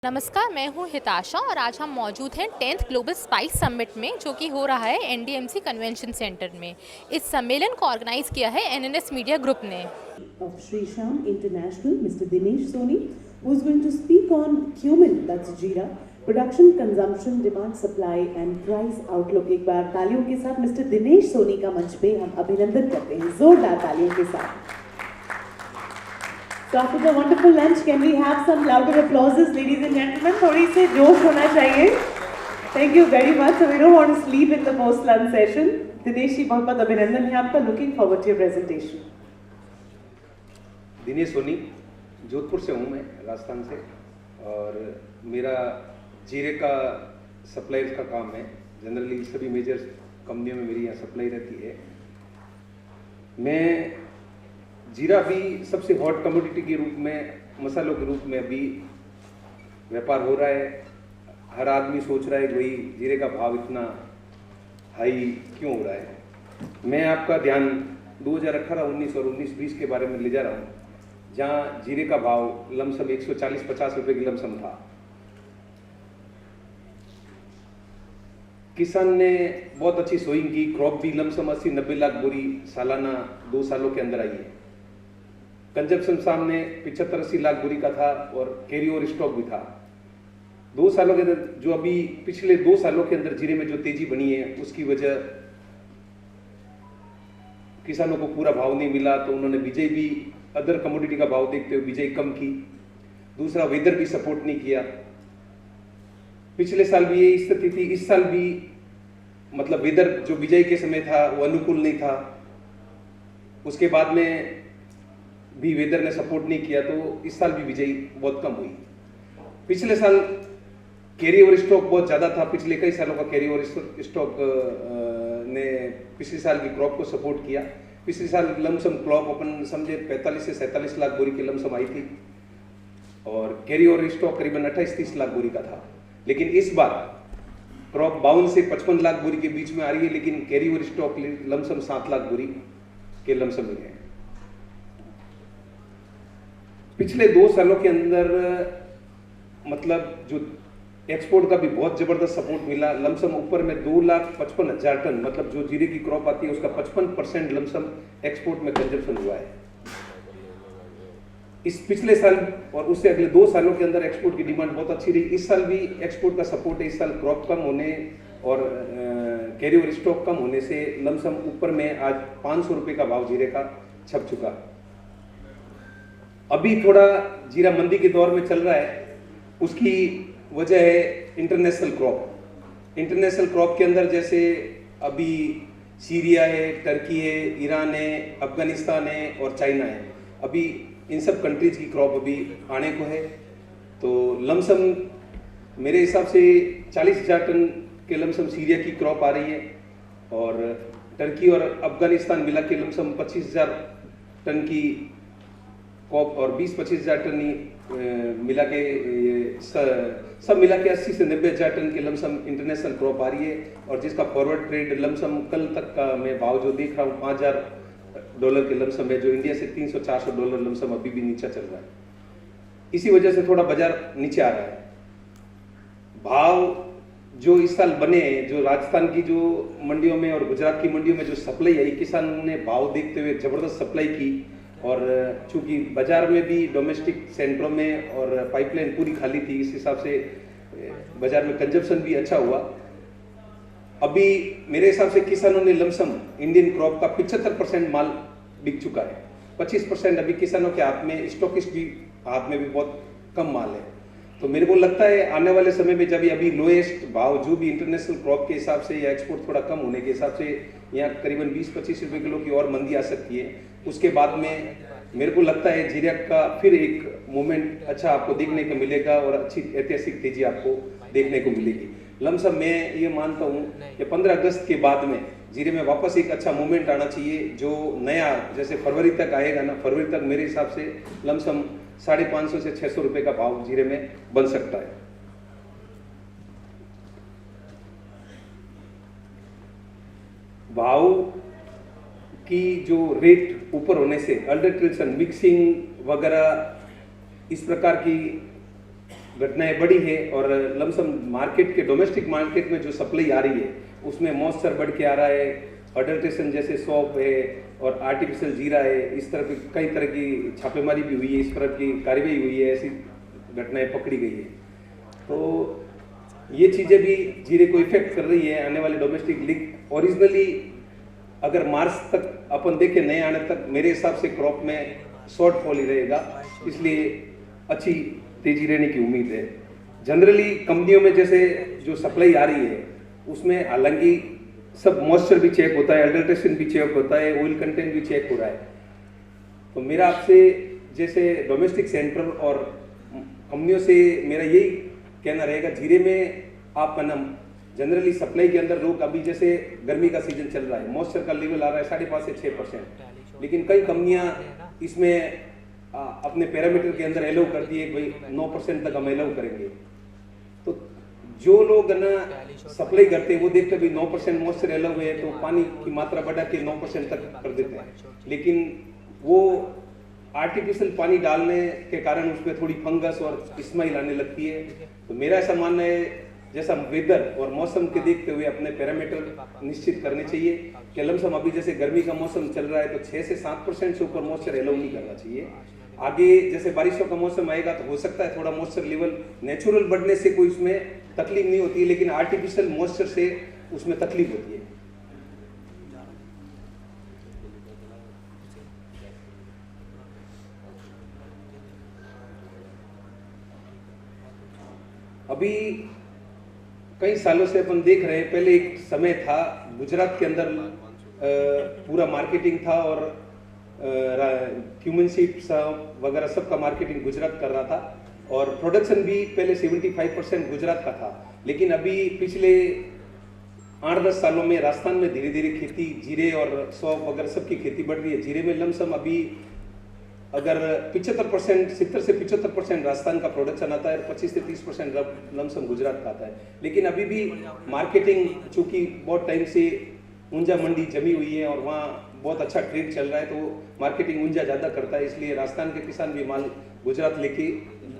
नमस्कार, मैं हूं हिताशा और आज हम मौजूद हैं 10th ग्लोबल स्पाइस समिट में, जो कि हो रहा है एनडीएमसी कन्वेंशन सेंटर में। इस सम्मेलन को ऑर्गेनाइज किया है एनएनएस मीडिया ग्रुप ने। Of Sri Sham International, Mr. Dinesh Soni, who is going to speak on cumin, that's jeera, production, consumption, demand, supply and price outlook. एक बार तालियों के साथ मिस्टर दिनेश सोनी का मंच पे हम अभिनंदन करते हैं, जोरदार तालियों के साथ। So after the wonderful lunch, can we have some louder applauses, ladies and gentlemen? थोड़ी से जोश होना चाहिए. Thank you very much. So we don't want to sleep in the post-lunch session. Dinesh ji, बहुत बहुत अभिनंदन है आपका. Looking forward to your presentation. Dinesh Soni, Jodhpur से हूँ मैं, राजस्थान से, और मेरा जीरे का सप्लाईज का काम है। जनरली सभी मेजर कंपनियों में मेरी यहाँ सप्लाई रहती है। मैं जीरा भी सबसे हॉट कमोडिटी के रूप में, मसालों के रूप में अभी व्यापार हो रहा है। हर आदमी सोच रहा है कि भाई जीरे का भाव इतना हाई क्यों हो रहा है। मैं आपका ध्यान 2018, 19 और 19-20 के बारे में ले जा रहा हूँ, जहाँ जीरे का भाव लमसम 140-50 रुपये की लमसम था। किसान ने बहुत अच्छी सोइंग की, क्रॉप भी लमसम 80-90 लाख बोरी सालाना 2 सालों के अंदर आई है। कंजप्शन सामने 75-80 लाख बोरी का था और कैरी ओवर स्टॉक भी था। 2 सालों के अंदर, जो अभी पिछले 2 सालों के अंदर जीरे में जो तेजी बनी है, उसकी वजह किसानों को पूरा भाव नहीं मिला, तो उन्होंने बिजाई भी अदर कमोडिटी का भाव देखते हुए बिजाई कम की। दूसरा, वेदर भी सपोर्ट नहीं किया। पिछले साल भी यही स्थिति थी, इस साल भी मतलब वेदर जो बिजाई के समय था वो अनुकूल नहीं था। उसके बाद में भी वेदर ने सपोर्ट नहीं किया, तो इस साल भी बिजाई बहुत कम हुई। पिछले साल कैरी ओवर स्टॉक बहुत ज़्यादा था। पिछले कई सालों का कैरी ओवर स्टॉक ने पिछले साल की क्रॉप को सपोर्ट किया। पिछले साल लमसम क्रॉप अपन समझे 45 से 47 लाख बोरी की लमसम आई थी और कैरी ओवर स्टॉक करीबन 28-30 लाख बोरी का था। लेकिन इस बार क्रॉप 52 से 55 लाख बोरी के बीच में आ रही है, लेकिन carry over stock lump sum 7 lakh बोरी के लमसम में है। पिछले 2 सालों के अंदर मतलब जो एक्सपोर्ट का भी बहुत जबरदस्त सपोर्ट मिला। लमसम ऊपर में 2,55,000 टन, मतलब जो जीरे की क्रॉप आती है उसका 55% लमसम एक्सपोर्ट में कंजप्शन हुआ है। इस पिछले साल और उससे अगले 2 सालों के अंदर एक्सपोर्ट की डिमांड बहुत अच्छी रही। इस साल भी एक्सपोर्ट का सपोर्ट है। इस साल क्रॉप कम होने और कैरी ओवर स्टॉक कम होने से लमसम ऊपर में आज 500 रुपये का भाव जीरे का छप चुका। अभी थोड़ा जीरा मंदी के दौर में चल रहा है, उसकी वजह है इंटरनेशनल क्रॉप। इंटरनेशनल क्रॉप के अंदर जैसे अभी सीरिया है, टर्की है, ईरान है, अफगानिस्तान है और चाइना है। अभी इन सब कंट्रीज की क्रॉप अभी आने को है, तो लमसम मेरे हिसाब से 40,000 टन के लमसम सीरिया की क्रॉप आ रही है और टर्की और अफगानिस्तान मिला के लमसम 25,000 टन की क्रॉप और 20-25,000 टन मिला के सब मिला के 80 से 90,000 टन के लमसम इंटरनेशनल क्रॉप आ रही है। और जिसका फॉरवर्ड ट्रेड लमसम कल तक का मैं भाव जो देख रहा हूँ $5,000 के लमसम है, जो इंडिया से $300-400 लमसम अभी भी नीचा चल रहा है। इसी वजह से थोड़ा बाजार नीचे आ रहा है। भाव जो इस साल बने हैं, जो राजस्थान की जो मंडियों में और गुजरात की मंडियों में जो सप्लाई आई, किसानों ने भाव देखते हुए जबरदस्त सप्लाई की। और चूंकि बाजार में भी डोमेस्टिक सेंटरों में और पाइपलाइन पूरी खाली थी, इस हिसाब से बाजार में कंजप्शन भी अच्छा हुआ। अभी मेरे हिसाब से किसानों ने लमसम इंडियन क्रॉप का 75% माल बिक चुका है। 25% अभी किसानों के हाथ में, स्टॉकिस्ट भी हाथ में भी बहुत कम माल है। तो मेरे को लगता है आने वाले समय में जब अभी लोएस्ट भाव जो भी इंटरनेशनल क्रॉप के हिसाब से या एक्सपोर्ट थोड़ा कम होने के हिसाब से यहाँ करीबन 20-25 रुपये किलो की और मंदी आ सकती है। उसके बाद में मेरे को लगता है जीरा का फिर एक मोमेंट अच्छा आपको देखने को मिलेगा और अच्छी ऐतिहासिक तेजी आपको देखने को मिलेगी। लमसम मैं ये मानता हूँ कि 15 अगस्त के बाद में जीरे में वापस एक अच्छा मोमेंट आना चाहिए, जो नया जैसे फरवरी तक आएगा ना, फरवरी तक मेरे हिसाब से लमसम 550 से 600 रुपये का भाव जीरे में बन सकता है। भाव की जो रेट ऊपर होने से अल्ट्रेशन, मिक्सिंग वगैरह इस प्रकार की घटनाएं बढ़ी है और लमसम मार्केट के डोमेस्टिक मार्केट में जो सप्लाई आ रही है उसमें मॉइस्चर बढ़ के आ रहा है, अडल्ट्रेशन जैसे सौंफ है और आर्टिफिशियल जीरा है, इस तरह की कई तरह की छापेमारी भी हुई है, इस तरह की कार्रवाई हुई है, ऐसी घटनाएं पकड़ी गई है। तो ये चीज़ें भी जीरे को इफेक्ट कर रही है। आने वाले डोमेस्टिक लीग ओरिजिनली अगर मार्च तक अपन देखें, नए आने तक मेरे हिसाब से क्रॉप में शॉर्टफॉल ही रहेगा, इसलिए अच्छी तेजी रहने की उम्मीद है। जनरली कंपनियों में जैसे जो सप्लाई आ रही है उसमें हालांकि सब मॉइस्चर भी चेक होता है, अडल्ट्रेशन भी चेक होता है, ऑयल कंटेंट भी चेक हो रहा है। तो मेरा आपसे जैसे डोमेस्टिक सेंटर और कंपनियों से मेरा यही कहना रहेगा, जीरे में आप जनरली सप्लाई के अंदर लोग अभी जैसे गर्मी का सीजन चल रहा है, मॉइस्चर का लेवल आ रहा है 5.5 से 6%, लेकिन कई कंपनियां इसमें अपने पैरामीटर के अंदर एलाउ करती है कि भाई 9% तक हम एलाउ करेंगे। तो जो लोग ना सप्लाई करते हैं वो देखते हैं भाई 9% मॉइस्चर एलाउ है तो पानी की मात्रा बढ़ा के 9% तक कर देते हैं, लेकिन वो आर्टिफिशियल पानी डालने के कारण उसमें थोड़ी फंगस और स्मेल आने लगती है। तो मेरा ऐसा मानना है जैसा वेदर और मौसम के देखते हुए अपने पैरामीटर निश्चित करने चाहिए कि लमसम अभी जैसे गर्मी का मौसम चल रहा है तो 6 से 7% से ऊपर मॉइस्चर एलाउ नहीं करना चाहिए। आगे जैसे बारिशों का मौसम आएगा तो हो सकता है थोड़ा मॉइस्चर लेवल नेचुरल बढ़ने से कोई उसमें तकलीफ नहीं होती है, लेकिन आर्टिफिशियल मॉइस्चर से उसमें तकलीफ होती है। अभी कई सालों से अपन देख रहे हैं, पहले एक समय था गुजरात के अंदर पूरा मार्केटिंग था और क्यूमिन सीड्स वगैरह सबका मार्केटिंग गुजरात कर रहा था और प्रोडक्शन भी पहले 75% गुजरात का था, लेकिन अभी पिछले 8-10 सालों में राजस्थान में धीरे धीरे खेती जीरे और सौंफ वगैरह सबकी खेती बढ़ रही है। जीरे में लमसम अभी अगर 75% 70 से 75% राजस्थान का प्रोडक्शन आता है, 25 से 30% लमसम गुजरात का आता है, लेकिन अभी भी मार्केटिंग चूंकि बहुत टाइम से ऊंजा मंडी जमी हुई है और वहाँ बहुत अच्छा ट्रेड चल रहा है तो मार्केटिंग ऊंजा ज़्यादा करता है, इसलिए राजस्थान के किसान भी माल गुजरात लेके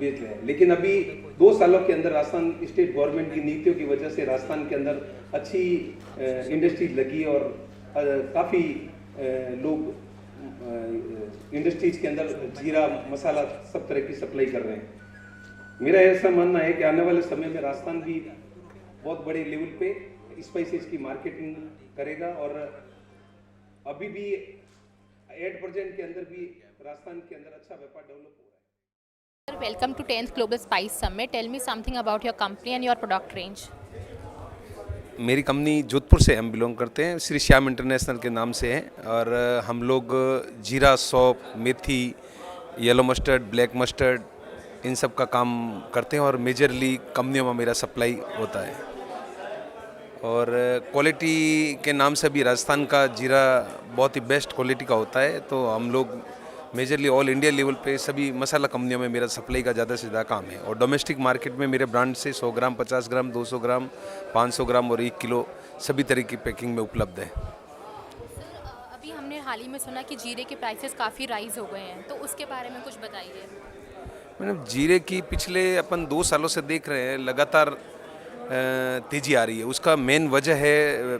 बेच रहे हैं। लेकिन अभी 2 सालों के अंदर राजस्थान स्टेट गवर्नमेंट की नीतियों की वजह से राजस्थान के अंदर अच्छी इंडस्ट्रीज लगी और काफ़ी लोग इंडस्ट्रीज के अंदर जीरा मसाला सब तरह की सप्लाई कर रहे हैं। मेरा ऐसा मानना है कि आने वाले समय में राजस्थान भी बहुत बड़े लेवल पे स्पाइसेस की मार्केटिंग करेगा और अभी भी 8% के अंदर भी राजस्थान के अंदर अच्छा व्यापार डेवलप हो रहा है। Welcome to 10th Global Spice Summit. Tell me something about your company and your product range. मेरी कंपनी जोधपुर से हम बिलोंग करते हैं, श्री श्याम इंटरनेशनल के नाम से है और हम लोग जीरा, सौंफ, मेथी, येलो मस्टर्ड, ब्लैक मस्टर्ड इन सब का काम करते हैं और मेजरली कंपनियों में मेरा सप्लाई होता है। और क्वालिटी के नाम से भी राजस्थान का जीरा बहुत ही बेस्ट क्वालिटी का होता है, तो हम लोग मेजरली ऑल इंडिया लेवल पे सभी मसाला कंपनियों में मेरा सप्लाई का ज़्यादा से ज़्यादा काम है और डोमेस्टिक मार्केट में मेरे ब्रांड से 100 ग्राम, 50 ग्राम, 200 ग्राम, 500 ग्राम और 1 किलो सभी तरह की पैकिंग में उपलब्ध है। अभी हमने हाल ही में सुना कि जीरे के प्राइसेस काफ़ी राइज हो गए हैं, तो उसके बारे में कुछ बताइए। मैडम, जीरे की पिछले अपन 2 सालों से देख रहे हैं लगातार तेज़ी आ रही है। उसका मेन वजह है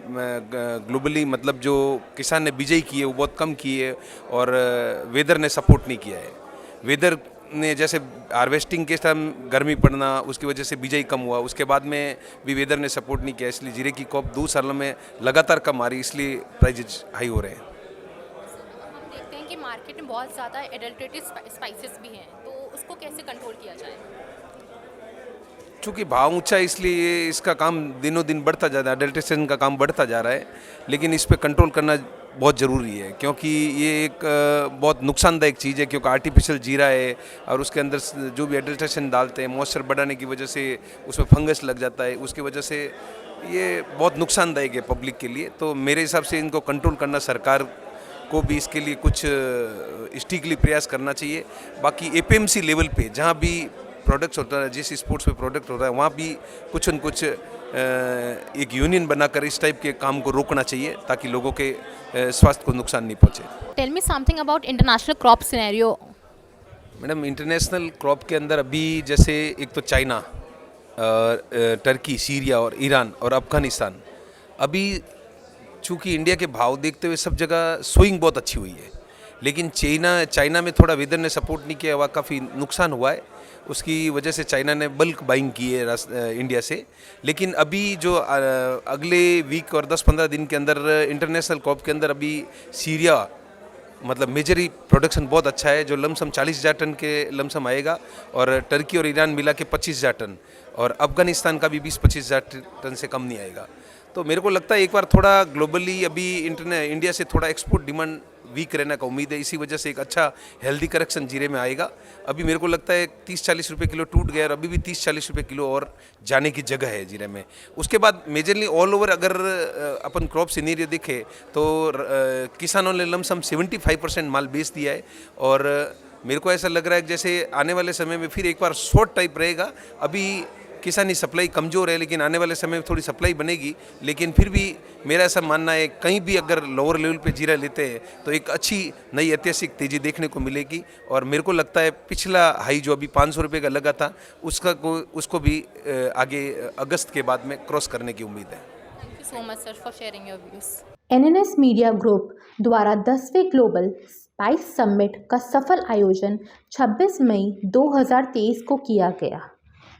ग्लोबली, मतलब जो किसान ने बिजाई की है वो बहुत कम की है और वेदर ने सपोर्ट नहीं किया है। वेदर ने जैसे हार्वेस्टिंग के टाइम गर्मी पड़ना, उसकी वजह से बिजाई कम हुआ, उसके बाद में भी वेदर ने सपोर्ट नहीं किया, इसलिए जीरे की क्रॉप 2 सालों में लगातार कम आ रही, इसलिए प्राइजेज हाई हो रहे हैं। हम देखते हैं कि मार्केट में बहुत ज़्यादा एडल्ट्रेटेड स्पाइसेस भी हैं, तो उसको कैसे कंट्रोल किया जाए? चूँकि भाव ऊंचा है इसलिए इसका काम दिनों दिन बढ़ता जा रहा है, अडल्ट्रेशन का काम बढ़ता जा रहा है, लेकिन इस पे कंट्रोल करना बहुत ज़रूरी है क्योंकि ये एक बहुत नुकसानदायक चीज़ है, क्योंकि आर्टिफिशियल जीरा है और उसके अंदर जो भी एडल्ट्रेशन डालते हैं मॉइस्चर बढ़ाने की वजह से उसमें फंगस लग जाता है, उसकी वजह से ये बहुत नुकसानदायक है पब्लिक के लिए। तो मेरे हिसाब से इनको कंट्रोल करना सरकार को भी इसके लिए कुछ स्ट्रिक्टली प्रयास करना चाहिए। बाकी एपीएमसी लेवल पे जहाँ भी प्रोडक्ट्स होता है, जिस स्पोर्ट्स पे प्रोडक्ट होता है वहाँ भी कुछ न कुछ एक यूनियन बनाकर इस टाइप के काम को रोकना चाहिए ताकि लोगों के स्वास्थ्य को नुकसान नहीं पहुँचे। Tell me something about international crop scenario. Madam international crop के अंदर अभी जैसे एक तो चाइना, टर्की, सीरिया और ईरान और अफ़गानिस्तान, अभी चूँकि इंडिया के भाव देखते हुए सब जगह स्विंग बहुत अच्छी हुई है, लेकिन चाइना में थोड़ा वेदर ने सपोर्ट नहीं किया हुआ, काफ़ी नुकसान हुआ है। उसकी वजह से चाइना ने बल्क बाइंग की है इंडिया से। लेकिन अभी जो अगले वीक और 10-15 दिन के अंदर इंटरनेशनल क्रॉप के अंदर अभी सीरिया मतलब मेजरी प्रोडक्शन बहुत अच्छा है, जो लमसम 40,000 टन के लमसम आएगा, और टर्की और ईरान मिला के 25,000 टन, और अफ़गानिस्तान का भी 20-25,000 टन से कम नहीं आएगा। तो मेरे को लगता है एक बार थोड़ा ग्लोबली अभी इंडिया से थोड़ा एक्सपोर्ट डिमांड वीक रहने का उम्मीद है, इसी वजह से एक अच्छा हेल्दी करेक्शन जीरे में आएगा। अभी मेरे को लगता है 30-40 रुपये किलो टूट गया, और अभी भी 30-40 रुपये किलो और जाने की जगह है जीरे में। उसके बाद मेजरली ऑल ओवर अगर अपन क्रॉप सीनेरियो देखें तो किसानों ने लमसम 75% माल बेच दिया है, और मेरे को ऐसा लग रहा है कि जैसे आने वाले समय में फिर एक बार शॉर्ट टाइप रहेगा। अभी किसानी सप्लाई कमज़ोर है, लेकिन आने वाले समय में थोड़ी सप्लाई बनेगी। लेकिन फिर भी मेरा ऐसा मानना है कहीं भी अगर लोअर लेवल पे जीरा लेते हैं तो एक अच्छी नई ऐतिहासिक तेज़ी देखने को मिलेगी, और मेरे को लगता है पिछला हाई जो अभी 500 रुपये का लगा था उसको भी आगे अगस्त के बाद में क्रॉस करने की उम्मीद है। Thank you so much sir for sharing your views. NNS media group द्वारा 10वें ग्लोबल स्पाइस समिट का सफल आयोजन 26 मई 2023 को किया गया।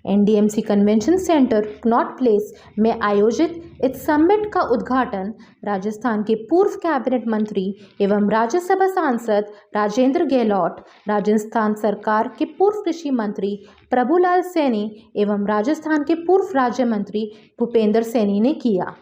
NDMC convention centre Connaught place में आयोजित इस समिट का उद्घाटन राजस्थान के पूर्व कैबिनेट मंत्री एवं राज्यसभा सांसद राजेंद्र गहलोत, राजस्थान सरकार के पूर्व कृषि मंत्री प्रभुलाल सैनी एवं राजस्थान के पूर्व राज्य मंत्री भूपेंद्र सैनी ने किया।